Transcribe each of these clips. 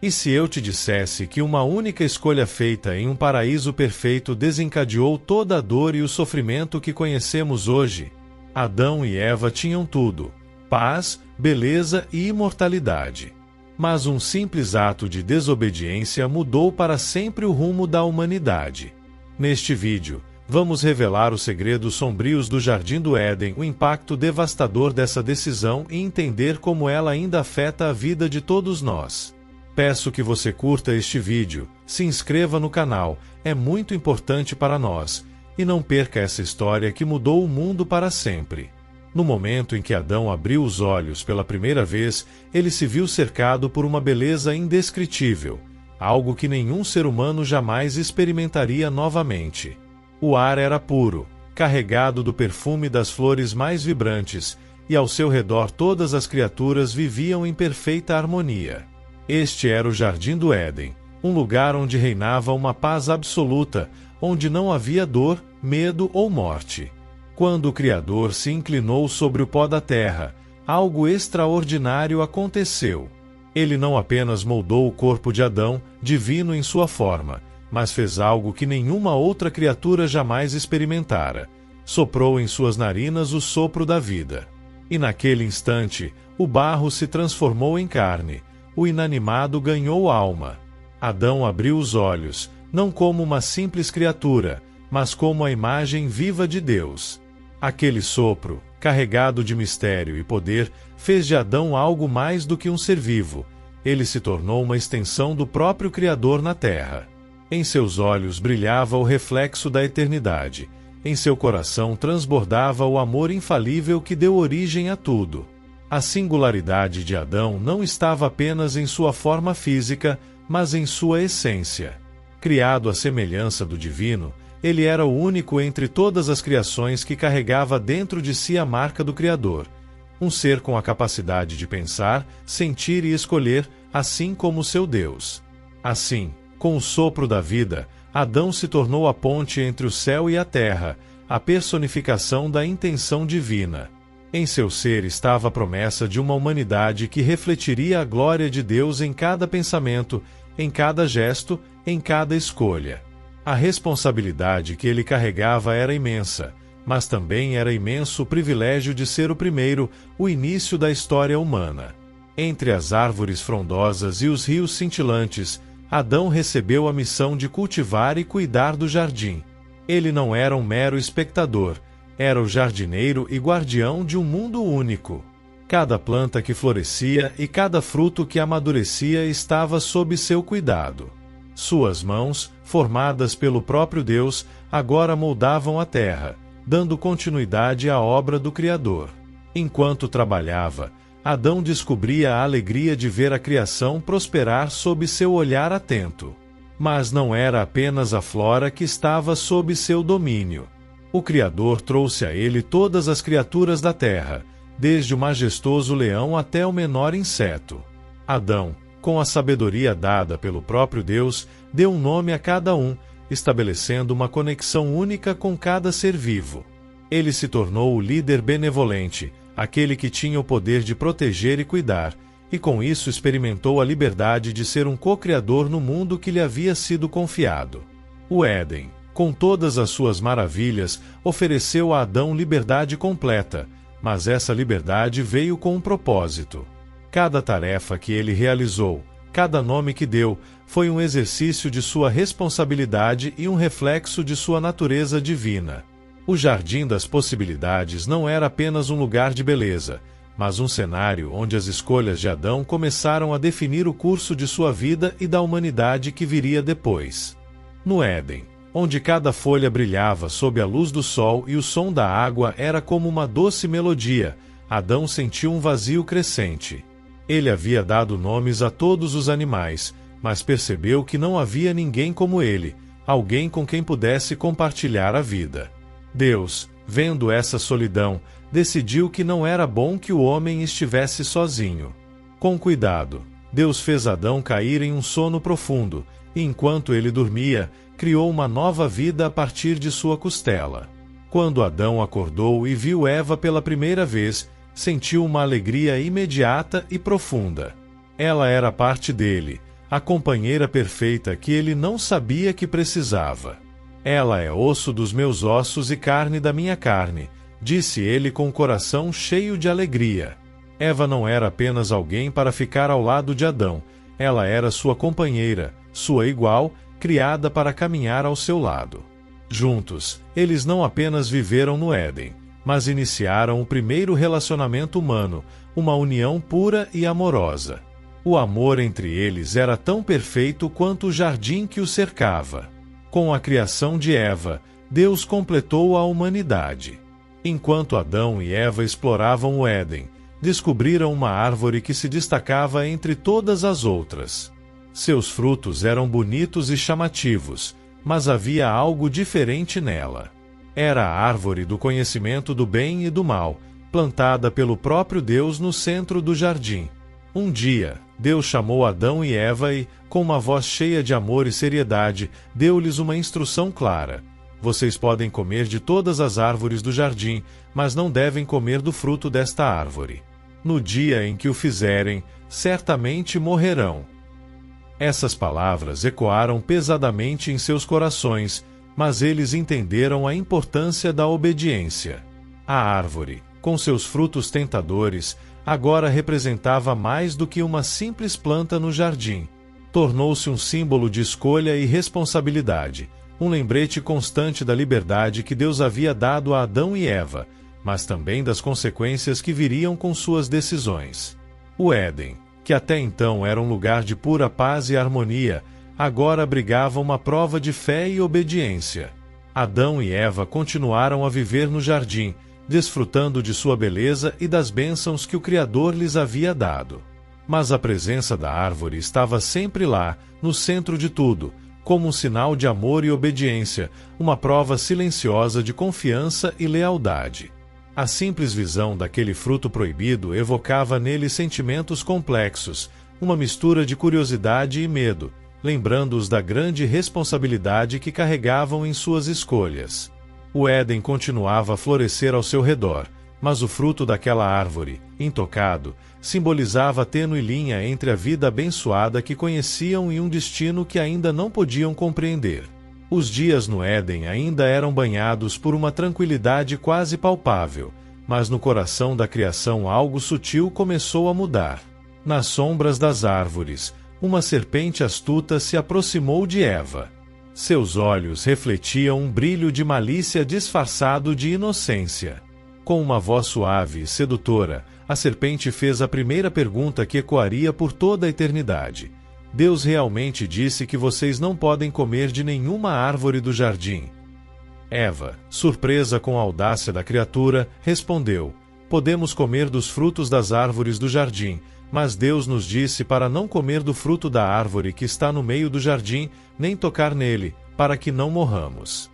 E se eu te dissesse que uma única escolha feita em um paraíso perfeito desencadeou toda a dor e o sofrimento que conhecemos hoje? Adão e Eva tinham tudo: paz, beleza e imortalidade. Mas um simples ato de desobediência mudou para sempre o rumo da humanidade. Neste vídeo, vamos revelar os segredos sombrios do Jardim do Éden, o impacto devastador dessa decisão e entender como ela ainda afeta a vida de todos nós. Peço que você curta este vídeo, se inscreva no canal, é muito importante para nós, e não perca essa história que mudou o mundo para sempre. No momento em que Adão abriu os olhos pela primeira vez, ele se viu cercado por uma beleza indescritível, algo que nenhum ser humano jamais experimentaria novamente. O ar era puro, carregado do perfume das flores mais vibrantes, e ao seu redor todas as criaturas viviam em perfeita harmonia. Este era o Jardim do Éden, um lugar onde reinava uma paz absoluta, onde não havia dor, medo ou morte. Quando o Criador se inclinou sobre o pó da terra, algo extraordinário aconteceu. Ele não apenas moldou o corpo de Adão, divino em sua forma, mas fez algo que nenhuma outra criatura jamais experimentara. Soprou em suas narinas o sopro da vida. E naquele instante, o barro se transformou em carne, o inanimado ganhou alma. Adão abriu os olhos, não como uma simples criatura, mas como a imagem viva de Deus. Aquele sopro, carregado de mistério e poder, fez de Adão algo mais do que um ser vivo. Ele se tornou uma extensão do próprio Criador na terra. Em seus olhos brilhava o reflexo da eternidade. Em seu coração transbordava o amor infalível que deu origem a tudo. A singularidade de Adão não estava apenas em sua forma física, mas em sua essência. Criado à semelhança do divino, ele era o único entre todas as criações que carregava dentro de si a marca do Criador. Um ser com a capacidade de pensar, sentir e escolher, assim como seu Deus. Assim, com o sopro da vida, Adão se tornou a ponte entre o céu e a terra, a personificação da intenção divina. Em seu ser estava a promessa de uma humanidade que refletiria a glória de Deus em cada pensamento, em cada gesto, em cada escolha. A responsabilidade que ele carregava era imensa, mas também era imenso o privilégio de ser o primeiro, o início da história humana. Entre as árvores frondosas e os rios cintilantes, Adão recebeu a missão de cultivar e cuidar do jardim. Ele não era um mero espectador, era o jardineiro e guardião de um mundo único. Cada planta que florescia e cada fruto que amadurecia estava sob seu cuidado. Suas mãos, formadas pelo próprio Deus, agora moldavam a terra, dando continuidade à obra do Criador. Enquanto trabalhava, Adão descobria a alegria de ver a criação prosperar sob seu olhar atento. Mas não era apenas a flora que estava sob seu domínio. O Criador trouxe a ele todas as criaturas da terra, desde o majestoso leão até o menor inseto. Adão, com a sabedoria dada pelo próprio Deus, deu um nome a cada um, estabelecendo uma conexão única com cada ser vivo. Ele se tornou o líder benevolente, aquele que tinha o poder de proteger e cuidar, e com isso experimentou a liberdade de ser um co-criador no mundo que lhe havia sido confiado. O Éden, com todas as suas maravilhas, ofereceu a Adão liberdade completa, mas essa liberdade veio com um propósito. Cada tarefa que ele realizou, cada nome que deu, foi um exercício de sua responsabilidade e um reflexo de sua natureza divina. O Jardim das Possibilidades não era apenas um lugar de beleza, mas um cenário onde as escolhas de Adão começaram a definir o curso de sua vida e da humanidade que viria depois. No Éden, onde cada folha brilhava sob a luz do sol e o som da água era como uma doce melodia, Adão sentiu um vazio crescente. Ele havia dado nomes a todos os animais, mas percebeu que não havia ninguém como ele, alguém com quem pudesse compartilhar a vida. Deus, vendo essa solidão, decidiu que não era bom que o homem estivesse sozinho. Com cuidado, Deus fez Adão cair em um sono profundo, e enquanto ele dormia, criou uma nova vida a partir de sua costela. Quando Adão acordou e viu Eva pela primeira vez, sentiu uma alegria imediata e profunda. Ela era parte dele, a companheira perfeita que ele não sabia que precisava. Ela é osso dos meus ossos e carne da minha carne, disse ele com o coração cheio de alegria. Eva não era apenas alguém para ficar ao lado de Adão, ela era sua companheira, sua igual, criada para caminhar ao seu lado. Juntos, eles não apenas viveram no Éden, mas iniciaram o primeiro relacionamento humano, uma união pura e amorosa. O amor entre eles era tão perfeito quanto o jardim que o cercava. Com a criação de Eva, Deus completou a humanidade. Enquanto Adão e Eva exploravam o Éden, descobriram uma árvore que se destacava entre todas as outras. Seus frutos eram bonitos e chamativos, mas havia algo diferente nela. Era a árvore do conhecimento do bem e do mal, plantada pelo próprio Deus no centro do jardim. Um dia, Deus chamou Adão e Eva e, com uma voz cheia de amor e seriedade, deu-lhes uma instrução clara. Vocês podem comer de todas as árvores do jardim, mas não devem comer do fruto desta árvore. No dia em que o fizerem, certamente morrerão. Essas palavras ecoaram pesadamente em seus corações, mas eles entenderam a importância da obediência. A árvore, com seus frutos tentadores, agora representava mais do que uma simples planta no jardim. Tornou-se um símbolo de escolha e responsabilidade, um lembrete constante da liberdade que Deus havia dado a Adão e Eva, mas também das consequências que viriam com suas decisões. O Éden, que até então era um lugar de pura paz e harmonia, agora abrigava uma prova de fé e obediência. Adão e Eva continuaram a viver no jardim, desfrutando de sua beleza e das bênçãos que o Criador lhes havia dado. Mas a presença da árvore estava sempre lá, no centro de tudo, como um sinal de amor e obediência, uma prova silenciosa de confiança e lealdade. A simples visão daquele fruto proibido evocava nele sentimentos complexos, uma mistura de curiosidade e medo, lembrando-os da grande responsabilidade que carregavam em suas escolhas. O Éden continuava a florescer ao seu redor, mas o fruto daquela árvore, intocado, simbolizava a tênue linha entre a vida abençoada que conheciam e um destino que ainda não podiam compreender. Os dias no Éden ainda eram banhados por uma tranquilidade quase palpável, mas no coração da criação algo sutil começou a mudar. Nas sombras das árvores, uma serpente astuta se aproximou de Eva. Seus olhos refletiam um brilho de malícia disfarçado de inocência. Com uma voz suave e sedutora, a serpente fez a primeira pergunta que ecoaria por toda a eternidade. Deus realmente disse que vocês não podem comer de nenhuma árvore do jardim. Eva, surpresa com a audácia da criatura, respondeu: podemos comer dos frutos das árvores do jardim, mas Deus nos disse para não comer do fruto da árvore que está no meio do jardim, nem tocar nele, para que não morramos.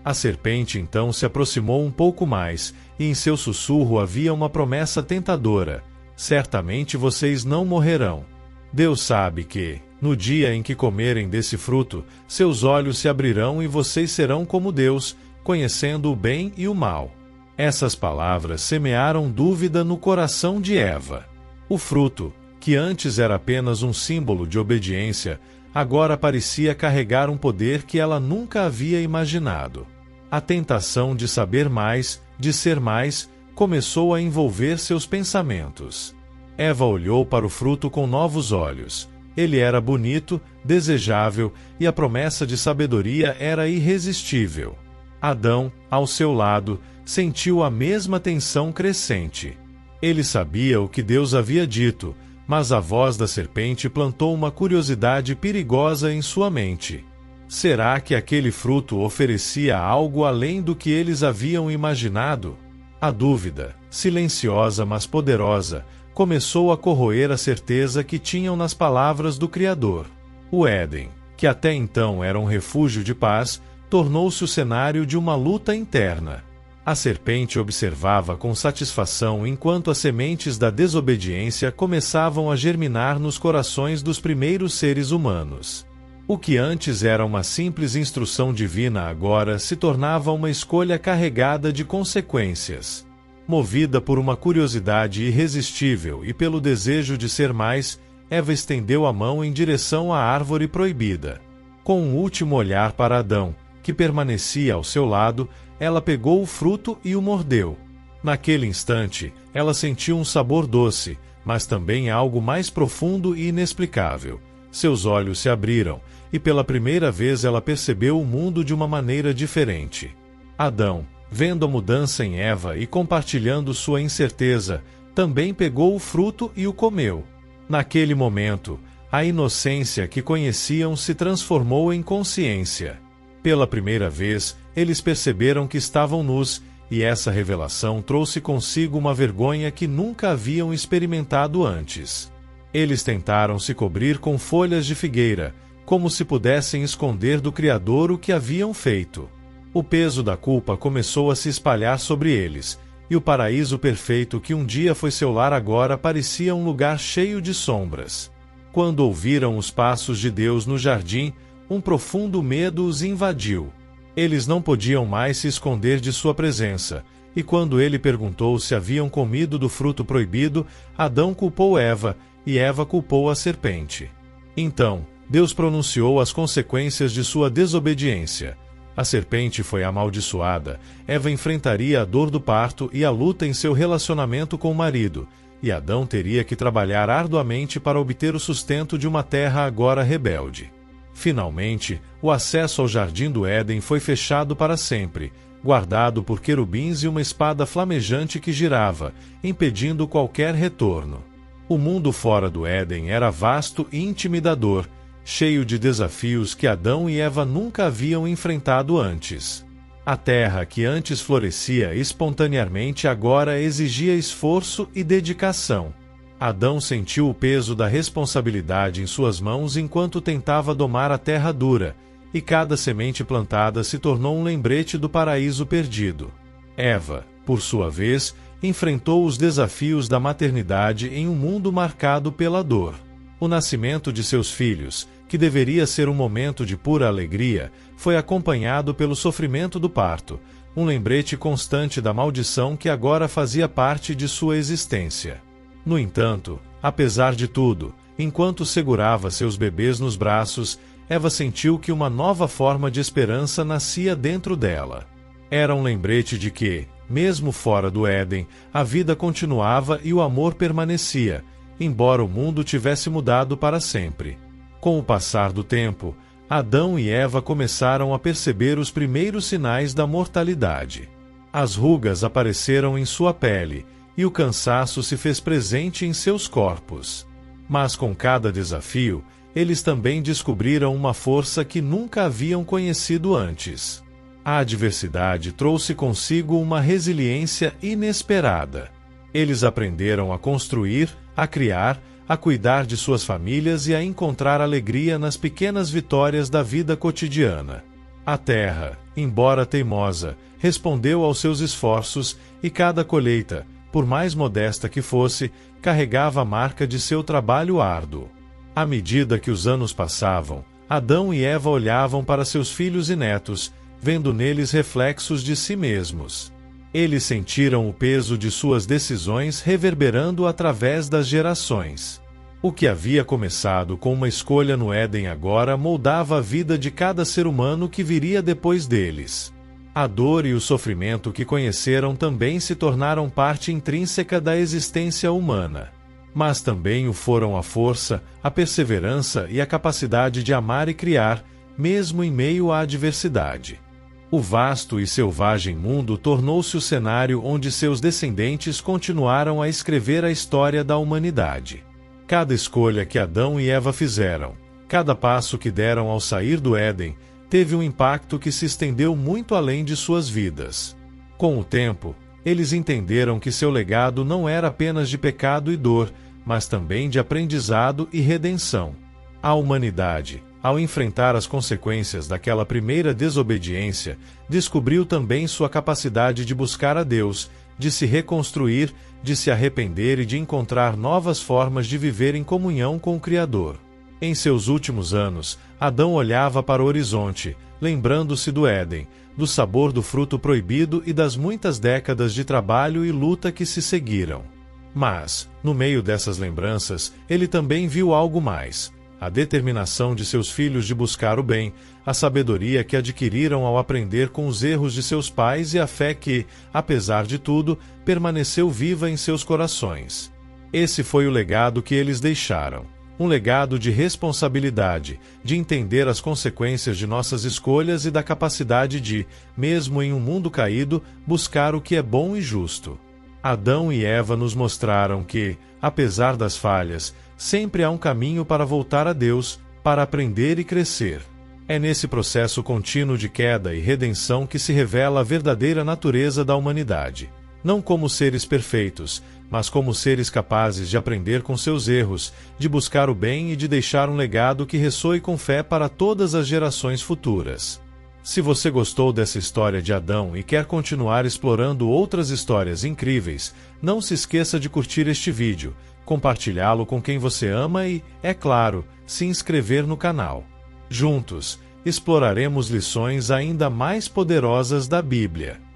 A serpente então se aproximou um pouco mais, e em seu sussurro havia uma promessa tentadora: certamente vocês não morrerão. Deus sabe que, no dia em que comerem desse fruto, seus olhos se abrirão e vocês serão como Deus, conhecendo o bem e o mal. Essas palavras semearam dúvida no coração de Eva. O fruto, que antes era apenas um símbolo de obediência, agora parecia carregar um poder que ela nunca havia imaginado. A tentação de saber mais, de ser mais, começou a envolver seus pensamentos. Eva olhou para o fruto com novos olhos. Ele era bonito, desejável, e a promessa de sabedoria era irresistível. Adão, ao seu lado, sentiu a mesma tensão crescente. Ele sabia o que Deus havia dito, mas a voz da serpente plantou uma curiosidade perigosa em sua mente. Será que aquele fruto oferecia algo além do que eles haviam imaginado? A dúvida, silenciosa mas poderosa, começou a corroer a certeza que tinham nas palavras do Criador. O Éden, que até então era um refúgio de paz, tornou-se o cenário de uma luta interna. A serpente observava com satisfação enquanto as sementes da desobediência começavam a germinar nos corações dos primeiros seres humanos. O que antes era uma simples instrução divina agora se tornava uma escolha carregada de consequências. Movida por uma curiosidade irresistível e pelo desejo de ser mais, Eva estendeu a mão em direção à árvore proibida. Com um último olhar para Adão, que permanecia ao seu lado, ela pegou o fruto e o mordeu. Naquele instante, ela sentiu um sabor doce, mas também algo mais profundo e inexplicável. Seus olhos se abriram, e pela primeira vez ela percebeu o mundo de uma maneira diferente. Adão, vendo a mudança em Eva e compartilhando sua incerteza, também pegou o fruto e o comeu. Naquele momento, a inocência que conheciam se transformou em consciência. Pela primeira vez, eles perceberam que estavam nus, e essa revelação trouxe consigo uma vergonha que nunca haviam experimentado antes. Eles tentaram se cobrir com folhas de figueira, como se pudessem esconder do Criador o que haviam feito. O peso da culpa começou a se espalhar sobre eles, e o paraíso perfeito que um dia foi seu lar agora parecia um lugar cheio de sombras. Quando ouviram os passos de Deus no jardim, um profundo medo os invadiu. Eles não podiam mais se esconder de sua presença, e quando ele perguntou se haviam comido do fruto proibido, Adão culpou Eva, e Eva culpou a serpente. Então, Deus pronunciou as consequências de sua desobediência. A serpente foi amaldiçoada, Eva enfrentaria a dor do parto e a luta em seu relacionamento com o marido, e Adão teria que trabalhar arduamente para obter o sustento de uma terra agora rebelde. Finalmente, o acesso ao jardim do Éden foi fechado para sempre, guardado por querubins e uma espada flamejante que girava, impedindo qualquer retorno. O mundo fora do Éden era vasto e intimidador, cheio de desafios que Adão e Eva nunca haviam enfrentado antes. A terra que antes florescia espontaneamente agora exigia esforço e dedicação. Adão sentiu o peso da responsabilidade em suas mãos enquanto tentava domar a terra dura, e cada semente plantada se tornou um lembrete do paraíso perdido. Eva, por sua vez, enfrentou os desafios da maternidade em um mundo marcado pela dor. O nascimento de seus filhos, que deveria ser um momento de pura alegria, foi acompanhado pelo sofrimento do parto, um lembrete constante da maldição que agora fazia parte de sua existência. No entanto, apesar de tudo, enquanto segurava seus bebês nos braços, Eva sentiu que uma nova forma de esperança nascia dentro dela. Era um lembrete de que, mesmo fora do Éden, a vida continuava e o amor permanecia, embora o mundo tivesse mudado para sempre. Com o passar do tempo, Adão e Eva começaram a perceber os primeiros sinais da mortalidade. As rugas apareceram em sua pele, e o cansaço se fez presente em seus corpos. Mas com cada desafio, eles também descobriram uma força que nunca haviam conhecido antes. A adversidade trouxe consigo uma resiliência inesperada. Eles aprenderam a construir, a criar, a cuidar de suas famílias e a encontrar alegria nas pequenas vitórias da vida cotidiana. A terra, embora teimosa, respondeu aos seus esforços e cada colheita, por mais modesta que fosse, carregava a marca de seu trabalho árduo. À medida que os anos passavam, Adão e Eva olhavam para seus filhos e netos, vendo neles reflexos de si mesmos. Eles sentiram o peso de suas decisões reverberando através das gerações. O que havia começado com uma escolha no Éden agora moldava a vida de cada ser humano que viria depois deles. A dor e o sofrimento que conheceram também se tornaram parte intrínseca da existência humana. Mas também o foram a força, a perseverança e a capacidade de amar e criar, mesmo em meio à adversidade. O vasto e selvagem mundo tornou-se o cenário onde seus descendentes continuaram a escrever a história da humanidade. Cada escolha que Adão e Eva fizeram, cada passo que deram ao sair do Éden, teve um impacto que se estendeu muito além de suas vidas. Com o tempo, eles entenderam que seu legado não era apenas de pecado e dor, mas também de aprendizado e redenção. A humanidade, ao enfrentar as consequências daquela primeira desobediência, descobriu também sua capacidade de buscar a Deus, de se reconstruir, de se arrepender e de encontrar novas formas de viver em comunhão com o Criador. Em seus últimos anos, Adão olhava para o horizonte, lembrando-se do Éden, do sabor do fruto proibido e das muitas décadas de trabalho e luta que se seguiram. Mas, no meio dessas lembranças, ele também viu algo mais: a determinação de seus filhos de buscar o bem, a sabedoria que adquiriram ao aprender com os erros de seus pais e a fé que, apesar de tudo, permaneceu viva em seus corações. Esse foi o legado que eles deixaram. Um legado de responsabilidade, de entender as consequências de nossas escolhas e da capacidade de, mesmo em um mundo caído, buscar o que é bom e justo. Adão e Eva nos mostraram que, apesar das falhas, sempre há um caminho para voltar a Deus, para aprender e crescer. É nesse processo contínuo de queda e redenção que se revela a verdadeira natureza da humanidade. Não como seres perfeitos, mas como seres capazes de aprender com seus erros, de buscar o bem e de deixar um legado que ressoe com fé para todas as gerações futuras. Se você gostou dessa história de Adão e quer continuar explorando outras histórias incríveis, não se esqueça de curtir este vídeo, compartilhá-lo com quem você ama e, é claro, se inscrever no canal. Juntos, exploraremos lições ainda mais poderosas da Bíblia.